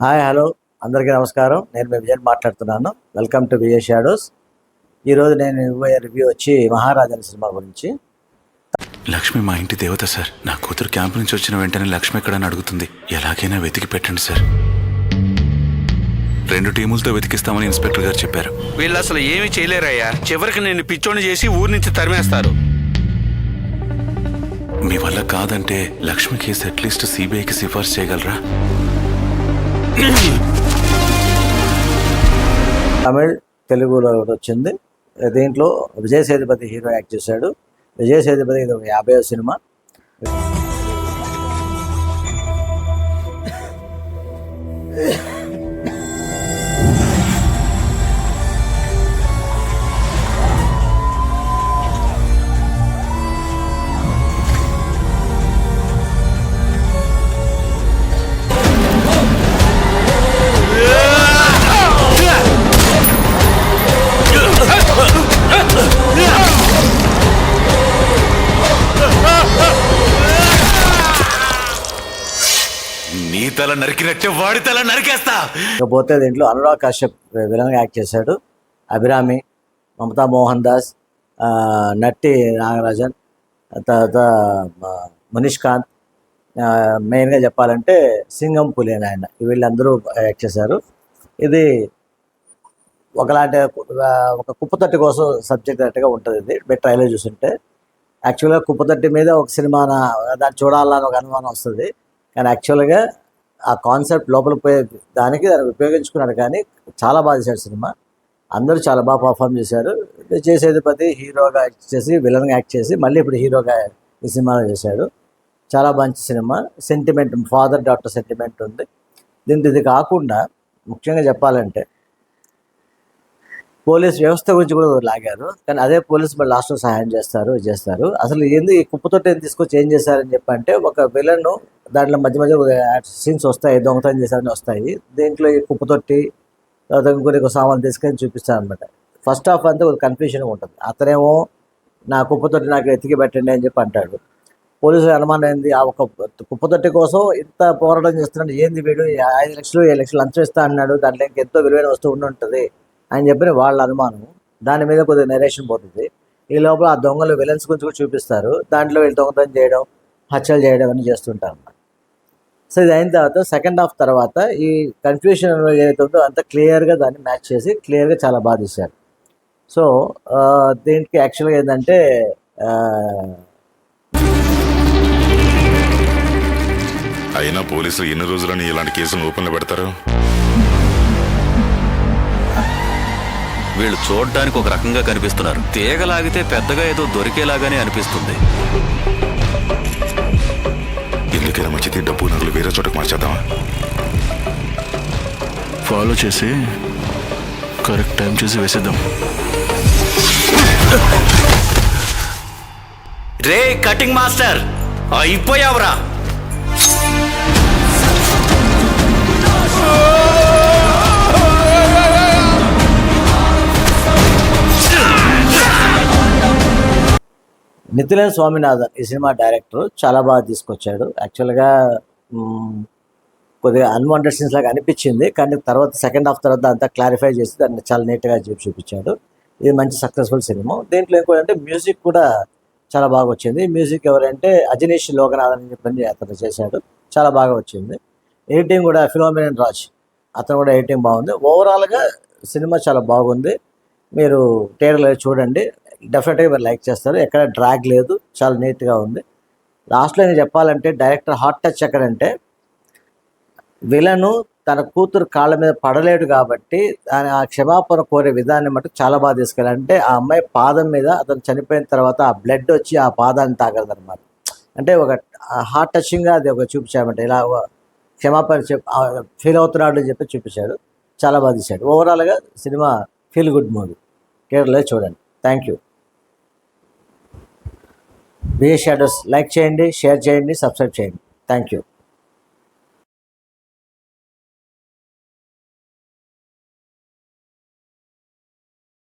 Hi hello అందరికీ నమస్కారం. నేను మీ విజయన్ మాట్లాడుతున్నాను. Welcome to Vijay shadows. ఈరోజు నేను ఇవ్వబోయే రివ్యూ వచ్చి మహారాజా సినిమా గురించి. లక్ష్మి మా ఇంటి దేవత సార్. నా కూతురు క్యాంప్ నుంచి వచ్చిన వెంటనే లక్ష్మి ఎక్కడని అడుగుతుంది. ఎలాగైనా వెతికి పెట్టండి సార్. 2 టీములతో వెతికిస్తామని ఇన్స్పెక్టర్ గారు చెప్పారు. వీళ్ళు అసలు ఏమీ చేయలేరయ్యా. చివరికి నేను పిచ్చోని చేసి ఊరి నుంచి తరిమేస్తారు. మీ వల్ల కాదంటే లక్ష్మి కేసు అట్లీస్ట్ సిబిఐకి సిఫార్సు చేయగలరా? తమిళ్, తెలుగులో వచ్చింది. దీంట్లో విజయ్ సేతుపతి హీరో యాక్ట్ చేశాడు. విజయ్ సేతుపతి ఇది 50వ సినిమా. నీ తల నరికినట్టే వాడి తల నరికేస్తా. ఇకపోతే దీంట్లో అనురాగ్ కశ్యప్ విలన్గా యాక్ట్ చేశాడు. అభిరామి, మమతా మోహన్ దాస్, నట్టి నాగరాజన్, తర్వాత మనీష్కాంత్, మెయిన్గా చెప్పాలంటే సింగం పులి అని ఆయన, వీళ్ళందరూ యాక్ట్ చేశారు. ఇది ఒకలాంటి ఒక కుప్పతట్టి కోసం సబ్జెక్ట్ అన్నట్టుగా ఉంటుంది. ఇది మీరు ట్రైలర్ చూస్తుంటే యాక్చువల్గా కుప్పతట్టి మీద ఒక సినిమా దాన్ని చూడాలని ఒక అనుమానం వస్తుంది. కానీ యాక్చువల్గా ఆ కాన్సెప్ట్ లోపల పోయే దాన్ని ఉపయోగించుకున్నాడు. కానీ చాలా బాగా చేశాడు సినిమా. అందరూ చాలా బాగా పర్ఫామ్ చేశారు. విజయ్ సేతుపతి హీరోగా యాక్ట్ చేసి విలన్గా యాక్ట్ చేసి మళ్ళీ ఇప్పుడు హీరోగా ఈ సినిమాలో చేశాడు. చాలా మంచి cinema. Sentiment, father daughter sentiment ఉంది దీంతో. ఇది కాకుండా ముఖ్యంగా చెప్పాలంటే పోలీస్ వ్యవస్థ గురించి కూడా లాగారు. కానీ అదే పోలీసు మళ్ళీ లాస్ట్లో సహాయం చేస్తారు. అసలు ఏంది ఈ కుప్పతోటి తీసుకొచ్చి ఏం చేశారని చెప్పంటే, ఒక విలన్ దాంట్లో మధ్య మధ్య సీన్స్ వస్తాయి, దొంగతనం చేశారని వస్తాయి. దీంట్లో ఈ కుప్పతొట్టి తర్వాత ఇంకొక సామాన్ తీసుకొని చూపిస్తారు అనమాట. ఫస్ట్ హాఫ్ అంతా ఒక కన్ఫ్యూజన్ ఉంటుంది. అతనేమో నా కుప్పతొట్టి నాకు ఎతికి పెట్టండి అని చెప్పి అంటాడు. పోలీసులు అనుమానం ఏంది, ఆ ఒక కుప్పతొట్టి కోసం ఇంత పోరాటం చేస్తున్నాడు, ఏంది వీడు 5 లక్షలు 7 లక్షలు లంచం ఇస్తా అన్నాడు, దాంట్లో ఎంతో విలువైన వస్తువు ఉండి ఉంటుంది అని చెప్పి వాళ్ళ అనుమానం. దాని మీద కొద్దిగా నెరేషన్ పోతుంది. ఈ లోపల ఆ దొంగలు విలన్స్ గురించి కూడా చూపిస్తారు. దాంట్లో వీళ్ళు దొంగతనం చేయడం, హత్యలు చేయడం అని చేస్తుంటారు అన్నమాట. సో ఇది అయిన తర్వాత సెకండ్ హాఫ్ తర్వాత ఈ కన్ఫ్యూషన్ ఏదైతే ఉందో అంత క్లియర్గా దాన్ని మ్యాచ్ చేసి క్లియర్గా చాలా బాగా తీశారు. సో దీనికి యాక్చువల్గా ఏంటంటే అయినా పోలీసులు ఎన్ని రోజులని ఇలాంటి కేసులు ఓపెన్లో పెడతారు? వీళ్ళు చూడడానికి ఒక రకంగా కనిపిస్తున్నారు. తీగలాగితే పెద్దగా ఏదో దొరికేలాగానే అనిపిస్తుంది. ఎందుకైనా మంచిది డబ్బు నగలు వేరే చోటకు మార్చేద్దామా? ఫాలో చేసి కరెక్ట్ టైం చూసి వేసేద్దాం. రే కటింగ్ మాస్టర్, అయిపోయావురా. నితిన్ స్వామినాథన్ ఈ సినిమా డైరెక్టర్ చాలా బాగా తీసుకొచ్చాడు. యాక్చువల్గా కొద్దిగా అన్వాంటెడ్ సీన్స్ లాగా అనిపించింది. కానీ తర్వాత సెకండ్ హాఫ్ తర్వాత అంతా క్లారిఫై చేసి దాన్ని చాలా నీట్గా చూపించాడు. ఇది మంచి సక్సెస్ఫుల్ సినిమా. దీంట్లో ఇంకోటంటే మ్యూజిక్ కూడా చాలా బాగా వచ్చింది. మ్యూజిక్ ఎవరంటే అజనీష్ లోకనాథన్ అని చెప్పి అతను చేశాడు. చాలా బాగా వచ్చింది. ఎడిటింగ్ కూడా ఫిలోమినన్ రాజ్, అతను కూడా ఎడిటింగ్ బాగుంది. ఓవరాల్గా సినిమా చాలా బాగుంది. మీరు థియేటర్లో చూడండి, డెఫినెట్గా మీరు లైక్ చేస్తారు. ఎక్కడ డ్రాగ్ లేదు, చాలా నీట్గా ఉంది. లాస్ట్లో నేను చెప్పాలంటే డైరెక్టర్ హార్ట్ టచ్ ఎక్కడంటే, విలను తన కూతురు కాళ్ళ మీద పడలేడు కాబట్టి ఆ క్షమాపణ కోరే విధాన్ని మటు చాలా బాగా తీసుకెళ్ళాలంటే, ఆ అమ్మాయి పాదం మీద అతను చనిపోయిన తర్వాత ఆ బ్లడ్ వచ్చి ఆ పాదాన్ని తాగదనమాట. అంటే ఒక హార్ట్ టచింగ్గా అది ఒక చూపించామంటే, ఇలా క్షమాపణ ఫీల్ అవుతున్నాడు అని చెప్పి చూపించాడు. చాలా బాగా తీశాడు. ఓవరాల్గా సినిమా ఫీల్ గుడ్ మూవీ. థియేటర్లో చూడండి. Thank you. Vijay shadows like చేయండి, షేర్ చేయండి, సబ్స్క్రైబ్ చేయండి. Thank you.